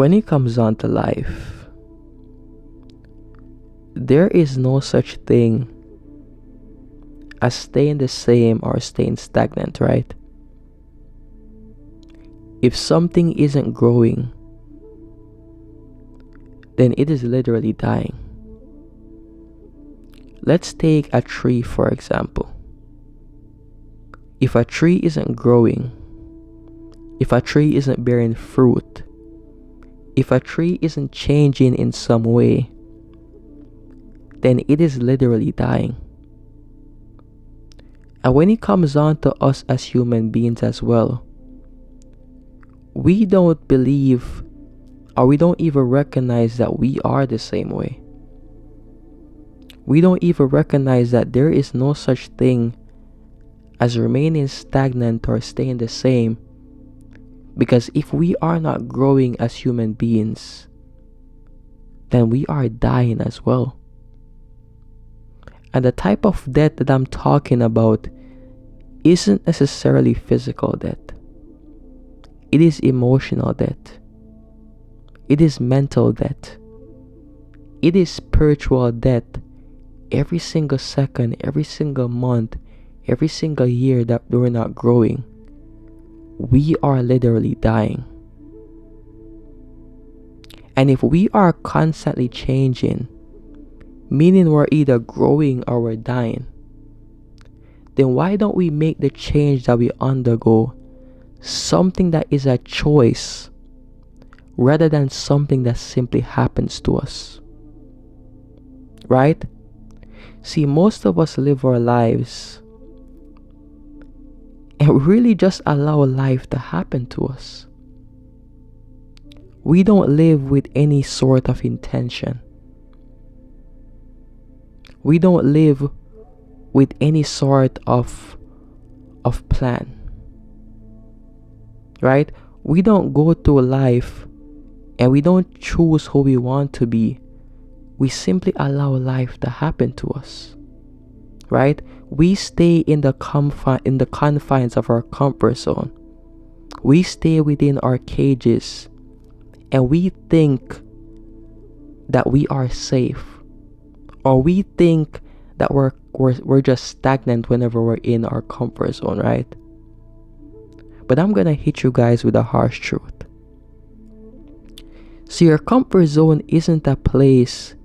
When it comes down to life, there is no such thing as staying the same or staying stagnant, right? If something isn't growing, then it is literally dying. Let's take a tree, for example. If a tree isn't growing, if a tree isn't bearing fruit, if a tree isn't changing in some way, then it is literally dying. And when it comes on to us as human beings as well, we don't believe or we don't even recognize that we are the same way. We don't even recognize that there is no such thing as remaining stagnant or staying the same, because if we are not growing as human beings, then we are dying as well. And the type of death that I'm talking about isn't necessarily physical death. It is emotional death. It is mental death. It is spiritual death. Every single second, every single month, every single year that we're not growing, we are literally dying. And if we are constantly changing, meaning we're either growing or we're dying, then why don't we make the change that we undergo something that is a choice rather than something that simply happens to us? Right? See, most of us live our lives and really just allow life to happen to us. We don't live with any sort of intention. We don't live with any sort of plan. Right? We don't go through life and we don't choose who we want to be. We simply allow life to happen to us. Right? We stay in the confines of our comfort zone. We stay within our cages and we think that we are safe, or we think that we're just stagnant whenever we're in our comfort zone, right? But I'm gonna hit you guys with a harsh truth. So your comfort zone isn't a place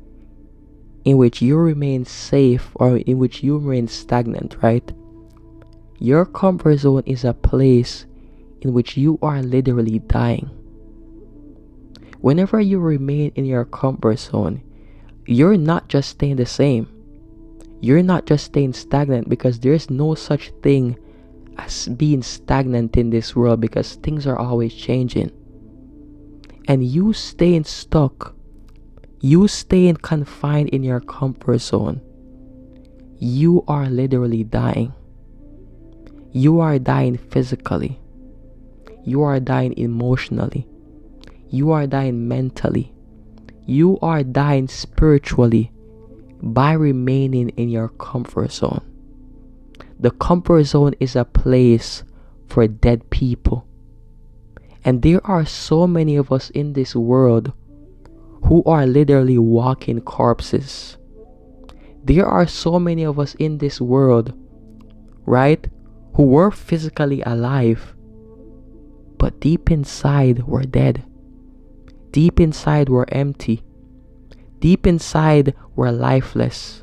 in which you remain safe or in which you remain stagnant, right? Your comfort zone is a place in which you are literally dying. Whenever you remain in your comfort zone, you're not just staying the same. You're not just staying stagnant, because there's no such thing as being stagnant in this world, because things are always changing. And you staying stuck, you staying confined in your comfort zone, you are literally dying. You are dying physically. You are dying emotionally. You are dying mentally. You are dying spiritually by remaining in your comfort zone. The comfort zone is a place for dead people. And there are so many of us in this world who are literally walking corpses. There are so many of us in this world, right, who were physically alive, but deep inside we're dead. Deep inside we're empty. Deep inside we're lifeless.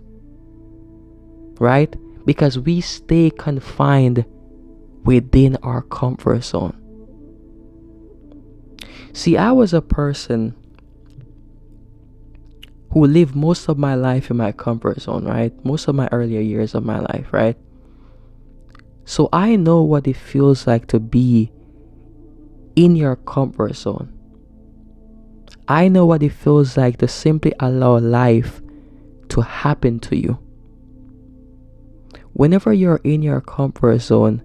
Right? Because we stay confined within our comfort zone. See, I was a person who lived most of my life in my comfort zone, right? Most of my earlier years of my life, right? So I know what it feels like to be in your comfort zone. I know what it feels like to simply allow life to happen to you. Whenever you're in your comfort zone,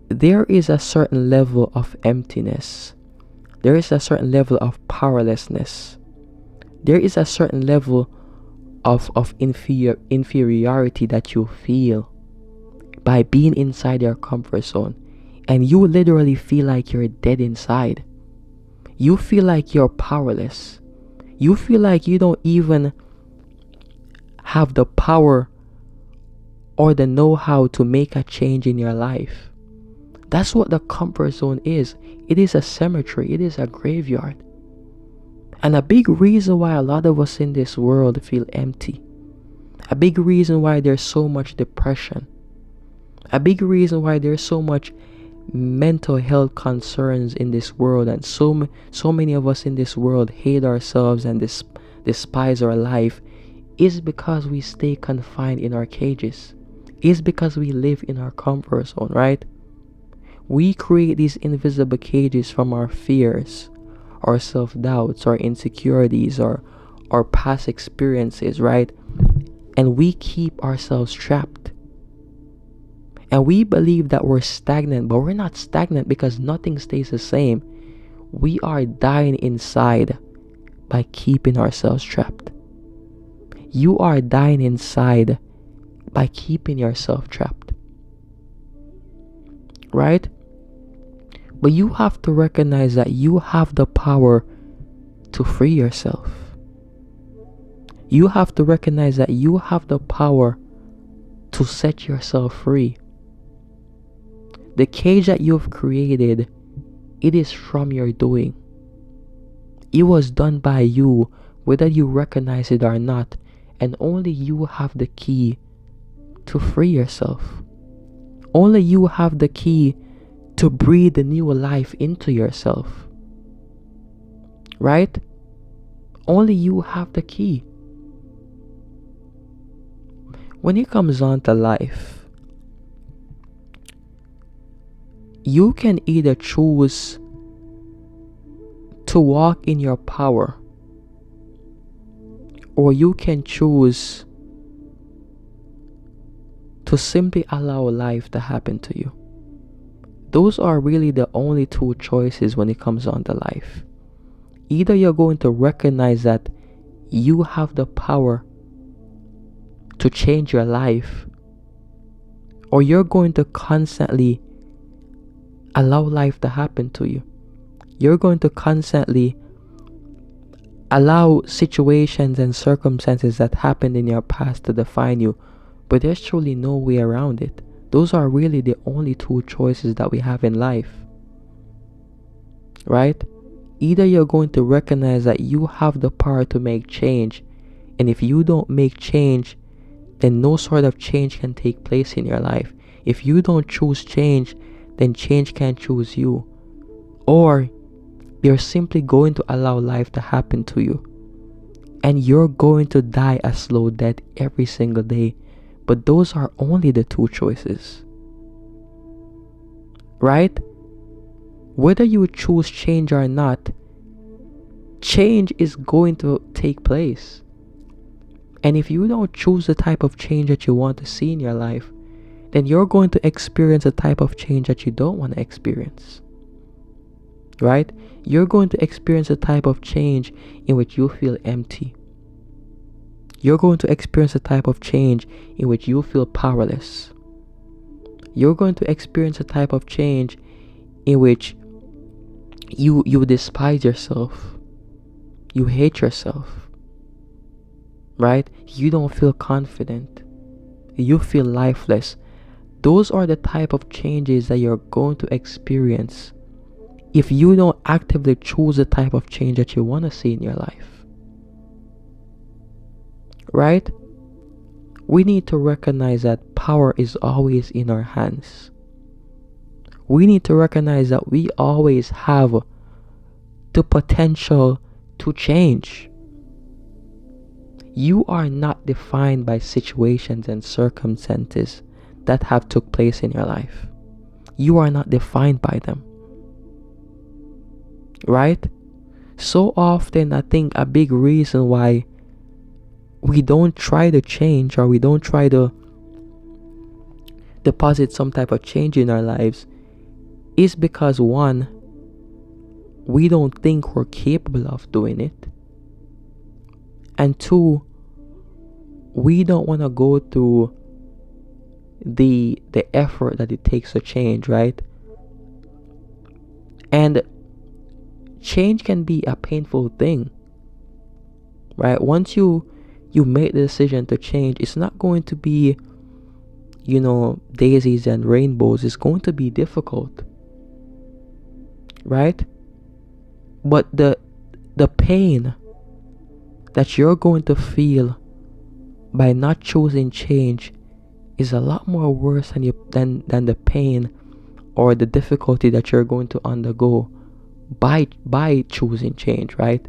there is a certain level of emptiness. There is a certain level of powerlessness. There is a certain level of inferiority that you feel by being inside your comfort zone. And you literally feel like you're dead inside. You feel like you're powerless. You feel like you don't even have the power or the know-how to make a change in your life. That's what the comfort zone is. It is a cemetery. It is a graveyard. And a big reason why a lot of us in this world feel empty. A big reason why there's so much depression. A big reason why there's so much mental health concerns in this world, and so many of us in this world hate ourselves and despise our life, is because we stay confined in our cages. Is because we live in our comfort zone, right? We create these invisible cages from our fears, our self-doubts, our insecurities, our past experiences, right? And we keep ourselves trapped. And we believe that we're stagnant, but we're not stagnant because nothing stays the same. We are dying inside by keeping ourselves trapped. You are dying inside by keeping yourself trapped. Right? But you have to recognize that you have the power to free yourself. You have to recognize that you have the power to set yourself free. The cage that you've created, it is from your doing. It was done by you, whether you recognize it or not, and only you have the key to free yourself. Only you have the key to breathe a new life into yourself. Right? Only you have the key. When it comes on to life, you can either choose to walk in your power, or you can choose to simply allow life to happen to you. Those are really the only two choices when it comes on to life. Either you're going to recognize that you have the power to change your life, or you're going to constantly allow life to happen to you. You're going to constantly allow situations and circumstances that happened in your past to define you, but there's truly no way around it. Those are really the only two choices that we have in life. Right? Either you're going to recognize that you have the power to make change, and if you don't make change, then no sort of change can take place in your life. If you don't choose change, then change can't choose you. Or you're simply going to allow life to happen to you, and you're going to die a slow death every single day. But those are only the two choices. Right? Whether you choose change or not, change is going to take place. And if you don't choose the type of change that you want to see in your life, then you're going to experience a type of change that you don't want to experience. Right? You're going to experience a type of change in which you feel empty. You're going to experience a type of change in which you feel powerless. You're going to experience a type of change in which you despise yourself. You hate yourself. Right? You don't feel confident. You feel lifeless. Those are the type of changes that you're going to experience if you don't actively choose the type of change that you want to see in your life. Right? We need to recognize that power is always in our hands. We need to recognize that we always have the potential to change. You are not defined by situations and circumstances that have took place in your life. You are not defined by them. Right? So often, I think a big reason why we don't try to change, or we don't try to deposit some type of change in our lives, is because one, we don't think we're capable of doing it, and two, we don't want to go through the effort that it takes to change, right? And change can be a painful thing, right? Once you make the decision to change, it's not going to be, daisies and rainbows. It's going to be difficult, right? But the pain that you're going to feel by not choosing change is a lot more worse than the pain or the difficulty that you're going to undergo by choosing change, right?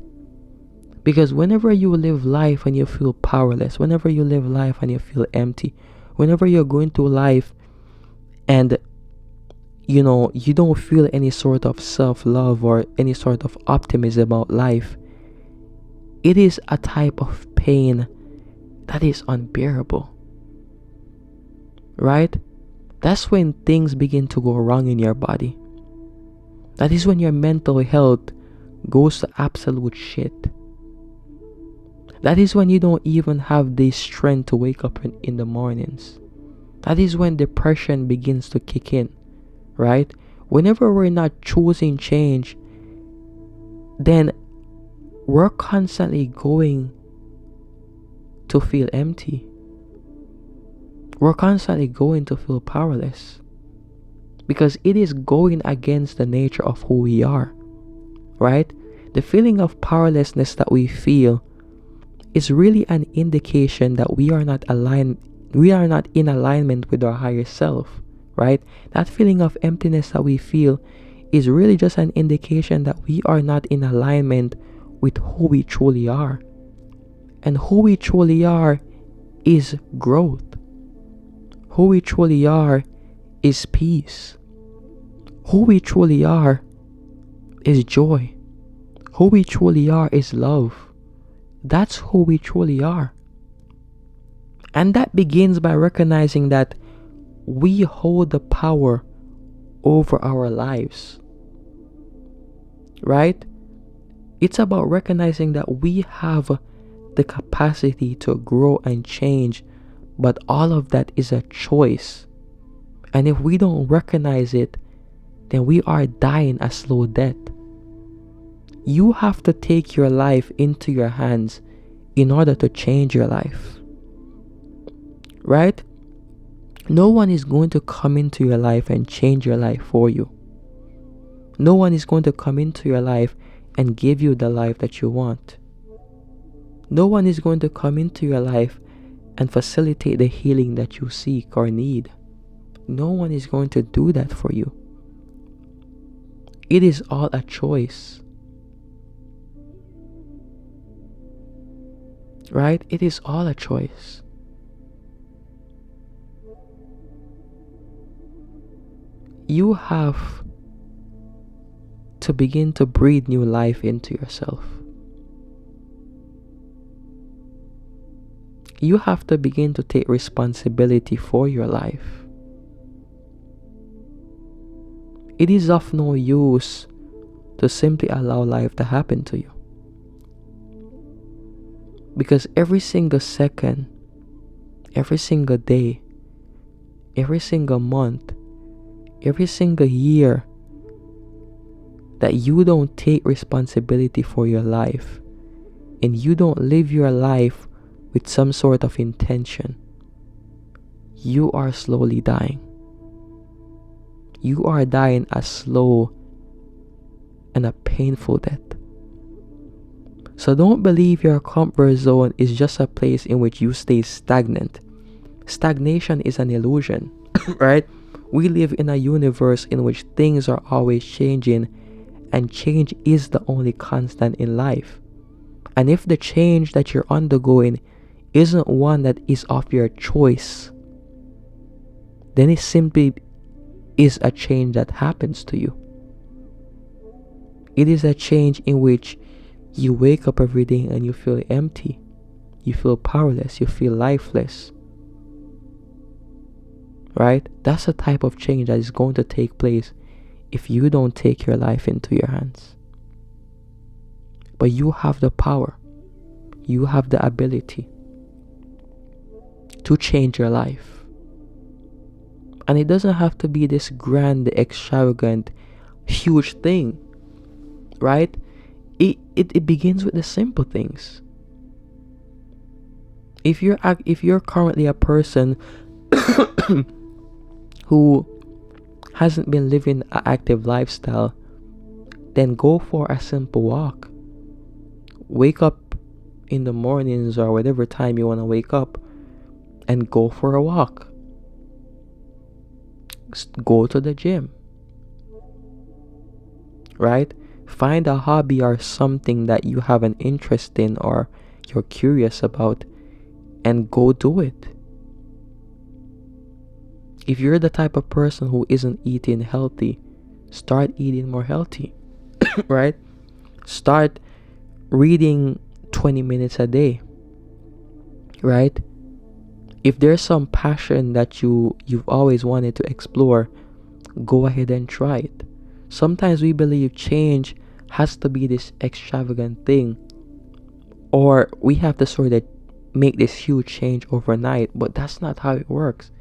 Because whenever you live life and you feel powerless, whenever you live life and you feel empty, whenever you're going through life and you don't feel any sort of self-love or any sort of optimism about life, it is a type of pain that is unbearable, right? That's when things begin to go wrong in your body. That is when your mental health goes to absolute shit. That is when you don't even have the strength to wake up in the mornings. That is when depression begins to kick in, right? Whenever we're not choosing change, then we're constantly going to feel empty. We're constantly going to feel powerless. Because it is going against the nature of who we are, right? The feeling of powerlessness that we feel is really an indication that we are not in alignment with our higher self, right? That feeling of emptiness that we feel is really just an indication that we are not in alignment with who we truly are. And who we truly are is growth. Who we truly are is peace. Who we truly are is joy. Who we truly are is love. That's who we truly are. And that begins by recognizing that we hold the power over our lives, right? It's about recognizing that we have the capacity to grow and change, but all of that is a choice. And if we don't recognize it, then we are dying a slow death. You have to take your life into your hands in order to change your life, right? No one is going to come into your life and change your life for you. No one is going to come into your life and give you the life that you want. No one is going to come into your life and facilitate the healing that you seek or need. No one is going to do that for you. It is all a choice. Right? It is all a choice. You have to begin to breathe new life into yourself. You have to begin to take responsibility for your life. It is of no use to simply allow life to happen to you. Because every single second, every single day, every single month, every single year that you don't take responsibility for your life and you don't live your life with some sort of intention, you are slowly dying. You are dying a slow and a painful death. So don't believe your comfort zone is just a place in which you stay stagnant. Stagnation is an illusion, right? We live in a universe in which things are always changing, and change is the only constant in life. And if the change that you're undergoing isn't one that is of your choice, then it simply is a change that happens to you. It is a change in which you wake up every day and you feel empty. You feel powerless. You feel lifeless. Right? That's the type of change that is going to take place if you don't take your life into your hands. But you have the power. You have the ability to change your life. And it doesn't have to be this grand, extravagant, huge thing. Right? It begins with the simple things. If you're currently a person who hasn't been living an active lifestyle, then go for a simple walk. Wake up in the mornings or whatever time you want to wake up and go for a walk. Go to the gym, right? Find a hobby or something that you have an interest in or you're curious about and go do it. If you're the type of person who isn't eating healthy, start eating more healthy, right? Start reading 20 minutes a day, right? If there's some passion that you've always wanted to explore, go ahead and try it. Sometimes we believe change has to be this extravagant thing, or we have to sort of make this huge change overnight, but that's not how it works.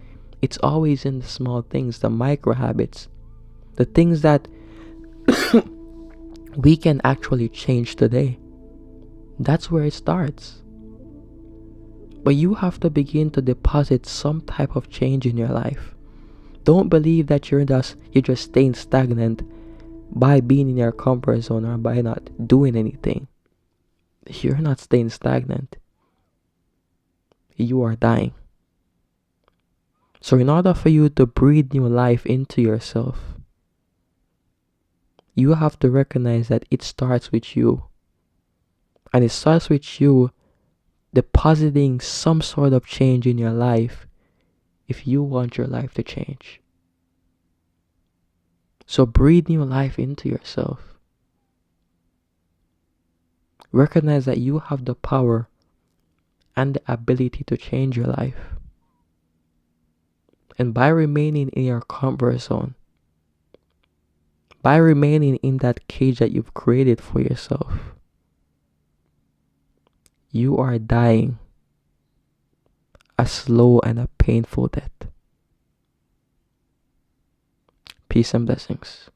It's always in the small things, the micro habits, the things that we can actually change today. That's where it starts. But you have to begin to deposit some type of change in your life. Don't believe that you're just staying stagnant by being in your comfort zone or by not doing anything. You're not staying stagnant. You are dying. So in order for you to breathe new life into yourself, you have to recognize that it starts with you. And it starts with you depositing some sort of change in your life if you want your life to change. So breathe new life into yourself. Recognize that you have the power and the ability to change your life. And by remaining in your comfort zone, by remaining in that cage that you've created for yourself, you are dying a slow and a painful death. Peace and blessings.